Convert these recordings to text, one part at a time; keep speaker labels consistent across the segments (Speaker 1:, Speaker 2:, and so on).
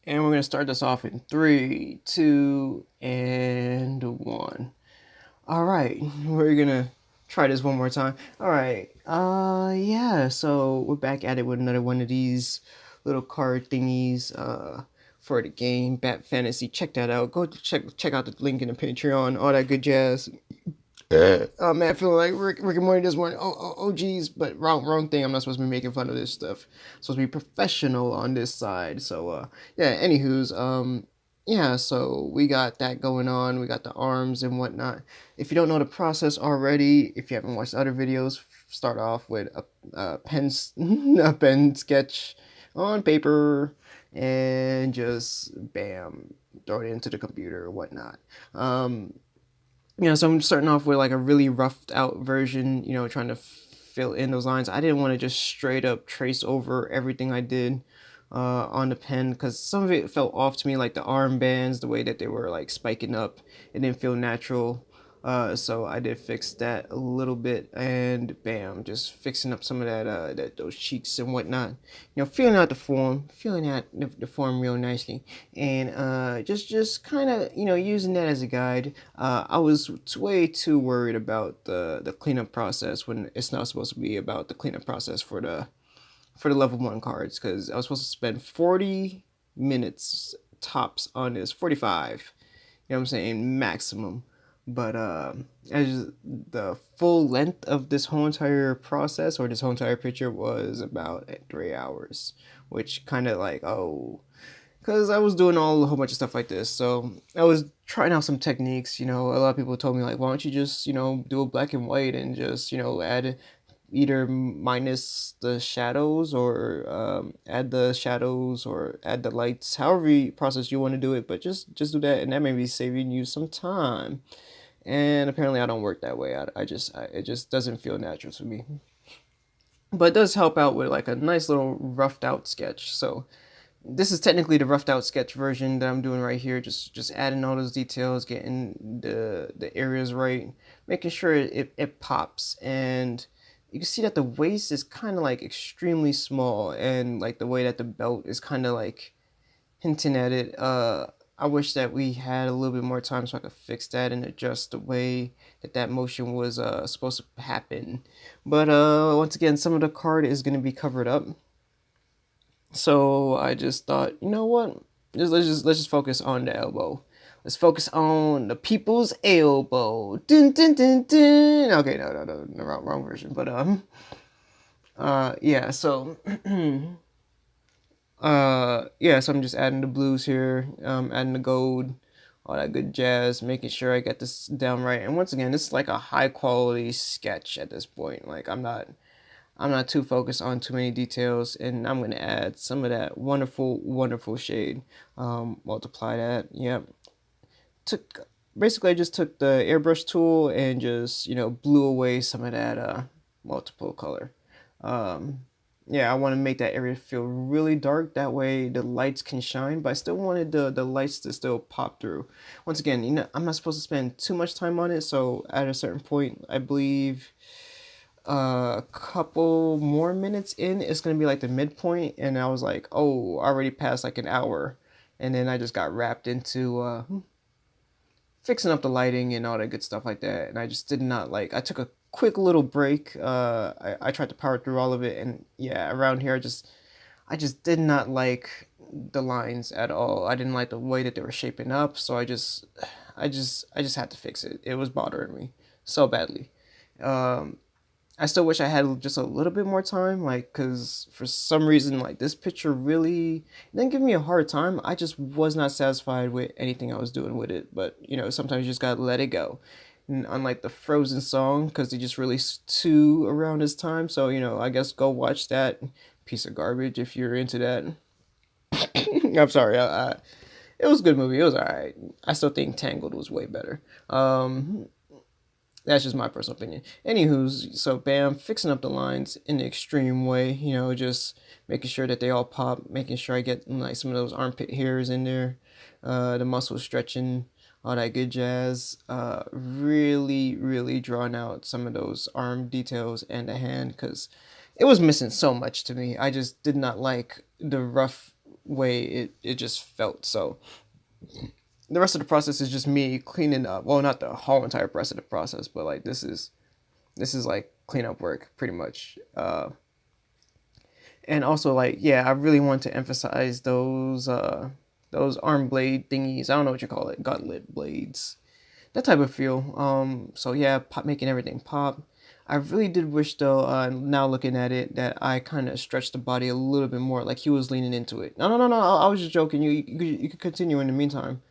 Speaker 1: And we're going to start this off in three, two, and one. All right, we're going to try this one more time. All right, yeah, so we're back at it with another one of these little card thingies, for the game, Bat Fantasy. Check that out. Go check out the link in the Patreon, all that good jazz. Oh man, feeling like Rick and Morty this morning. Oh, geez, but wrong thing. I'm not supposed to be making fun of this stuff. I'm supposed to be professional on this side. So, yeah. Anywho's, yeah. So we got that going on. We got the arms and whatnot. If you don't know the process already, if you haven't watched other videos, start off with a pen, a pen sketch on paper, and just bam, throw it into the computer or whatnot. So I'm starting off with like a really roughed out version, trying to fill in those lines. I didn't want to just straight up trace over everything I did on the pen because some of it felt off to me, like the armbands, the way that they were like spiking up. It didn't feel natural. So I did fix that a little bit, and bam, just fixing up some of that those cheeks and whatnot. Feeling out the form real nicely, and just kind of using that as a guide. I was way too worried about the cleanup process when it's not supposed to be about the cleanup process for the level 1 cards, because I was supposed to spend 40 minutes tops on this, 45. You know what I'm saying, maximum. But as the full length of this whole entire process, or this whole entire picture, was about 3 hours, which kind of like, oh, because I was doing a whole bunch of stuff like this. So I was trying out some techniques. A lot of people told me like, why don't you just do a black and white and just add either minus the shadows, or add the shadows, or add the lights, however process you want to do it, but just do that, and that may be saving you some time. And apparently I don't work that way. It just doesn't feel natural to me. But it does help out with like a nice little roughed out sketch. So this is technically the roughed out sketch version that I'm doing right here. Just adding all those details, getting the areas right, making sure it pops. And you can see that the waist is kind of like extremely small, and like the way that the belt is kind of like hinting at it. I wish that we had a little bit more time so I could fix that and adjust the way that motion was supposed to happen. But once again, some of the card is going to be covered up. So I just thought, you know what? Let's just focus on the elbow. Let's focus on the people's elbow. Dun dun dun dun. Okay, no, wrong version. But yeah. So yeah. So I'm just adding the blues here. Adding the gold, all that good jazz. Making sure I get this down right. And once again, this is like a high quality sketch at this point. Like I'm not too focused on too many details, and I'm going to add some of that wonderful shade. Multiply that. Yep. Basically, I just took the airbrush tool and just blew away some of that multiple color. Um, yeah, I want to make that area feel really dark. That way the lights can shine, but I still wanted the lights to still pop through. Once again, I'm not supposed to spend too much time on it, so at a certain point, I believe a couple more minutes in, it's gonna be like the midpoint, and I was like, oh, already passed like an hour, and then I just got wrapped into fixing up the lighting and all that good stuff like that, and I just did not like. I took a quick little break. I tried to power through all of it, and yeah, around here I just did not like the lines at all. I didn't like the way that they were shaping up, so I just had to fix it. It was bothering me so badly. Um, I still wish I had just a little bit more time, like, cause for some reason, like this picture really didn't give me a hard time. I just was not satisfied with anything I was doing with it. But sometimes you just gotta let it go. And unlike the Frozen song, cause they just released two around this time, so I guess go watch that piece of garbage if you're into that. I'm sorry, it was a good movie. It was alright. I still think Tangled was way better. That's just my personal opinion. Anywho's, so bam, fixing up the lines in the extreme way, just making sure that they all pop, making sure I get like some of those armpit hairs in there, the muscles stretching, all that good jazz. Really drawing out some of those arm details and the hand, because it was missing so much to me. I just did not like the rough way it just felt. So the rest of the process is just me cleaning up. Well, not the whole entire rest of the process, but like this is like cleanup work pretty much. And also like yeah, I really want to emphasize those arm blade thingies. I don't know what you call it, gauntlet blades, that type of feel. So yeah, pop, making everything pop. I really did wish though, now looking at it, that I kind of stretched the body a little bit more, like he was leaning into it. No, no, no, no. I was just joking. You could continue in the meantime,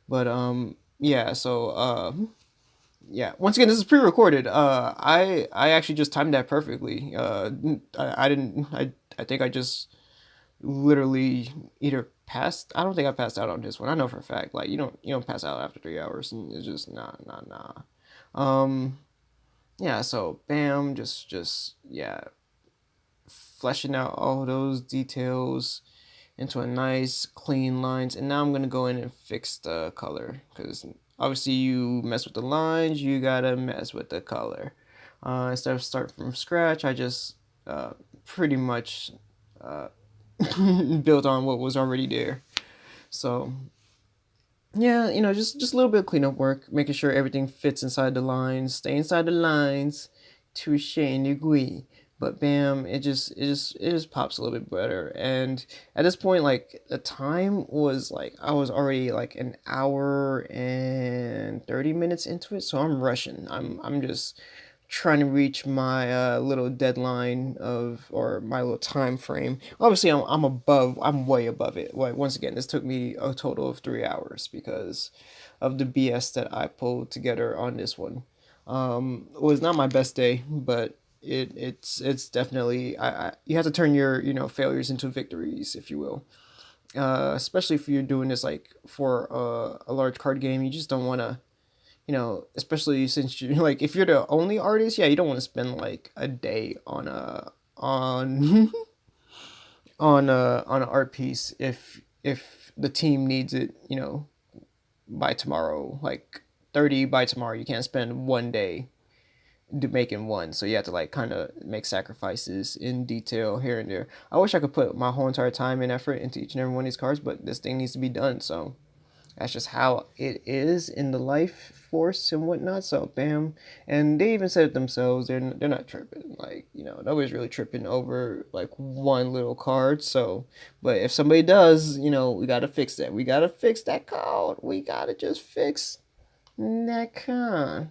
Speaker 1: but yeah. So yeah. Once again, this is pre-recorded. I actually just timed that perfectly. I didn't. I think I just literally either passed. I don't think I passed out on this one. I know for a fact. Like you don't pass out after 3 hours, and it's just nah. Um, yeah. So bam, just yeah, fleshing out all those details into a nice clean lines. And now I'm gonna go in and fix the color, because obviously you mess with the lines, you gotta mess with the color. Instead of start from scratch, I just pretty much uh, built on what was already there. So yeah, just a little bit of cleanup work, making sure everything fits inside the lines, stay inside the lines, touche degree. But bam, it just pops a little bit better. And at this point, like the time was like I was already like an hour and 30 minutes into it, so I'm rushing. I'm just trying to reach my little deadline of, or my little time frame. Obviously, I'm way above it. Like once again, this took me a total of 3 hours because of the BS that I pulled together on this one. It was not my best day, but it's definitely you have to turn your failures into victories, if you will. Especially if you're doing this like for a large card game, you just don't want to, especially since you like if you're the only artist, yeah, you don't want to spend like a day on a on on an art piece if the team needs it, by tomorrow, like 30 by tomorrow. You can't spend one day making one, so you have to like kind of make sacrifices in detail here and there. I wish I could put my whole entire time and effort into each and every one of these cards, but this thing needs to be done, so that's just how it is in the life force and whatnot. So bam, and they even said it themselves. They're not tripping. Like nobody's really tripping over like one little card. So, but if somebody does, we gotta fix that. We gotta fix that card. We gotta just fix that card.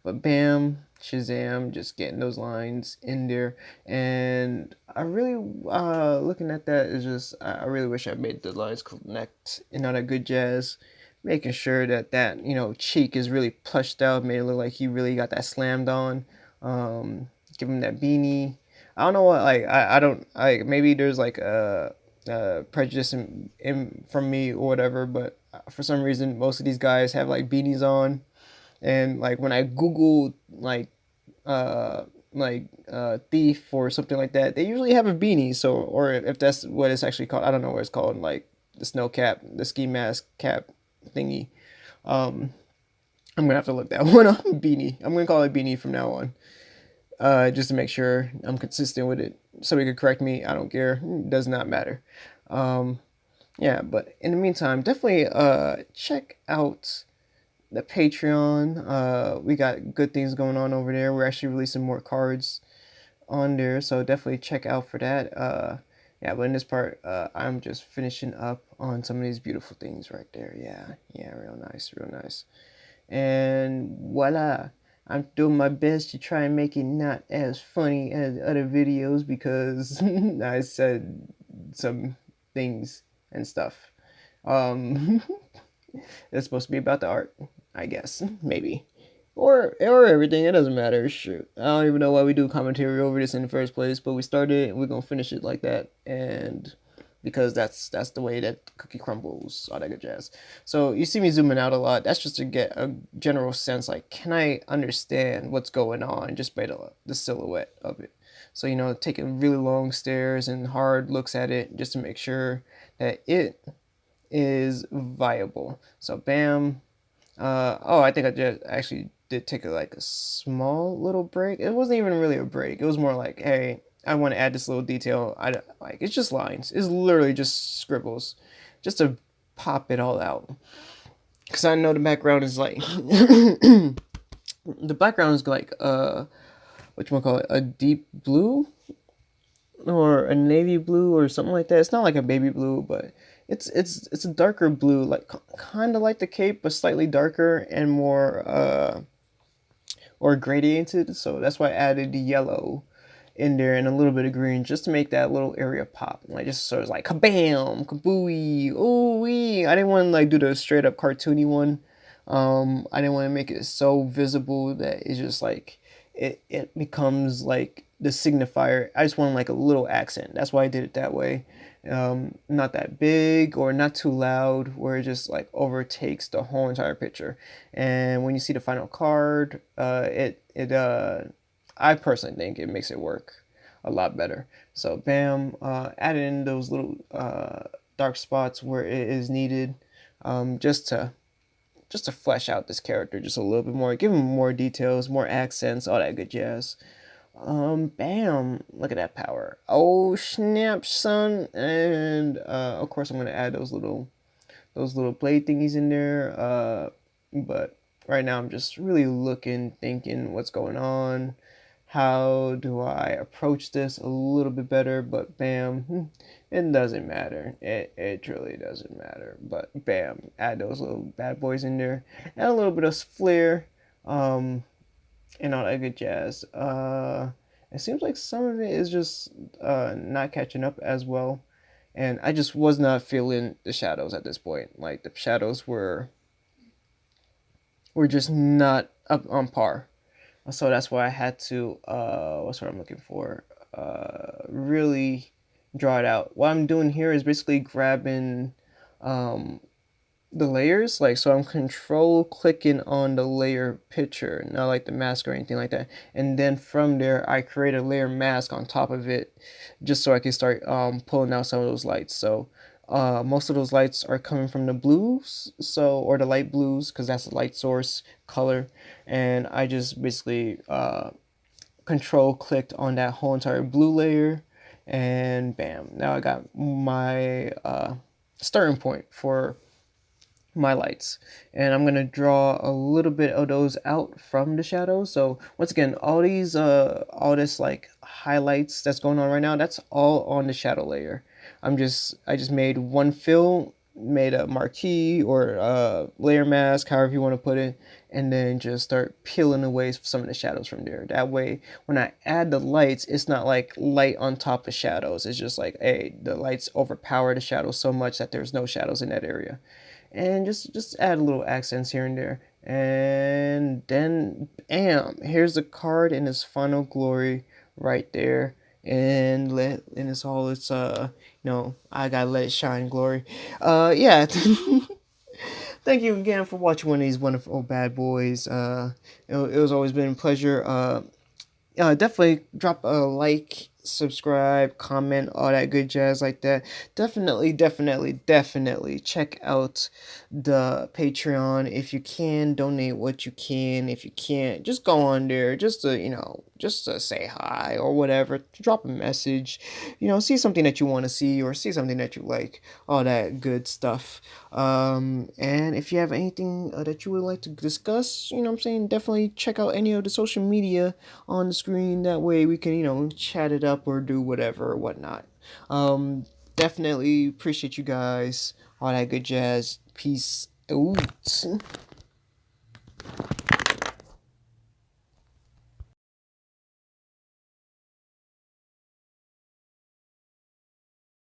Speaker 1: But bam, Shazam, just getting those lines in there. And I really, looking at that is just, I really wish I made the lines connect and all that good jazz. Making sure that cheek is really plushed out, made it look like he really got that slammed on. Give him that beanie. I don't know what, like, I don't, maybe there's like a prejudice from me or whatever, but for some reason, most of these guys have like beanies on. And like when I googled uh thief or something like that, they usually have a beanie. So, or if that's what it's actually called, I don't know what it's called, like the snow cap, the ski mask cap thingy. um I'm gonna have to look that one up. Beanie, I'm gonna call it beanie from now on, just to make sure I'm consistent with it. Somebody could correct me, I don't care, it does not matter. Yeah, but in the meantime, definitely check out the Patreon. We got good things going on over there. We're actually releasing more cards on there, so definitely check out for that. Yeah, but in this part, I'm just finishing up on some of these beautiful things right there. Yeah, real nice, real nice. And voila, I'm doing my best to try and make it not as funny as other videos because I said some things and stuff. Um, it's supposed to be about the art, I guess, maybe, or everything. It doesn't matter. Shoot, I don't even know why we do commentary over this in the first place, but we started, and we're gonna finish it like that, and because that's the way that cookie crumbles, all that good jazz. So you see me zooming out a lot. That's just to get a general sense, like, can I understand what's going on just by the silhouette of it. So taking really long stares and hard looks at it just to make sure that it is viable. So bam. Oh, I think I just actually did take like a small little break. It wasn't even really a break. It was more like, hey, I want to add this little detail. Like it's just lines. It's literally just scribbles, just to pop it all out. Because I know the background is like the background is like what you call it, a deep blue or a navy blue or something like that. It's not like a baby blue, but it's a darker blue, like kind of like the cape, but slightly darker and more or gradiated. So that's why I added the yellow in there and a little bit of green just to make that little area pop. Like just so it's like kabam, kabooey, ooh wee. I didn't want to like do the straight up cartoony one. I didn't want to make it so visible that it's just like it becomes like the signifier. I just wanted like a little accent. That's why I did it that way. Not that big or not too loud where it just like overtakes the whole entire picture. And when you see the final card, I personally think it makes it work a lot better. So bam, added in those little dark spots where it is needed, just to flesh out this character just a little bit more, give him more details, more accents, all that good jazz. Bam! Look at that power. Oh snap, son! And of course, I'm gonna add those little blade thingies in there. But right now, I'm just really looking, thinking, what's going on? How do I approach this a little bit better? But bam, it doesn't matter. It truly doesn't matter. But bam, add those little bad boys in there. Add a little bit of flair. And all that good jazz. It seems like some of it is just not catching up as well, and I just was not feeling the shadows at this point. Like the shadows were just not up on par. So that's why I had to what's what I'm looking for? Really draw it out. What I'm doing here is basically grabbing um the layers, like, so I'm control clicking on the layer picture, not like the mask or anything like that, and then from there I create a layer mask on top of it just so I can start pulling out some of those lights. So most of those lights are coming from the blues, so, or the light blues, because that's the light source color, and I just basically control clicked on that whole entire blue layer, and bam, now I got my starting point for my lights, and I'm gonna draw a little bit of those out from the shadows. So once again, all this like highlights that's going on right now, that's all on the shadow layer. I just made one fill, made a marquee or layer mask, however you want to put it, and then just start peeling away some of the shadows from there. That way when I add the lights, it's not like light on top of shadows. It's just like, hey, the lights overpower the shadows so much that there's no shadows in that area. And just add little accents here and there, and then bam, here's the card in its final glory right there, and it's all its I gotta let it shine glory. Yeah. Thank you again for watching one of these wonderful bad boys. It was always been a pleasure. Definitely drop a like, subscribe, comment, all that good jazz like that. Definitely check out the Patreon if you can. Donate what you can. If you can't, just go on there just to, just to say hi or whatever. Drop a message. See something that you want to see or see something that you like. All that good stuff. And if you have anything that you would like to discuss, I'm saying, definitely check out any of the social media on the screen. That way we can, chat it up or do whatever or whatnot. Definitely appreciate you guys. All that good jazz. Peace out.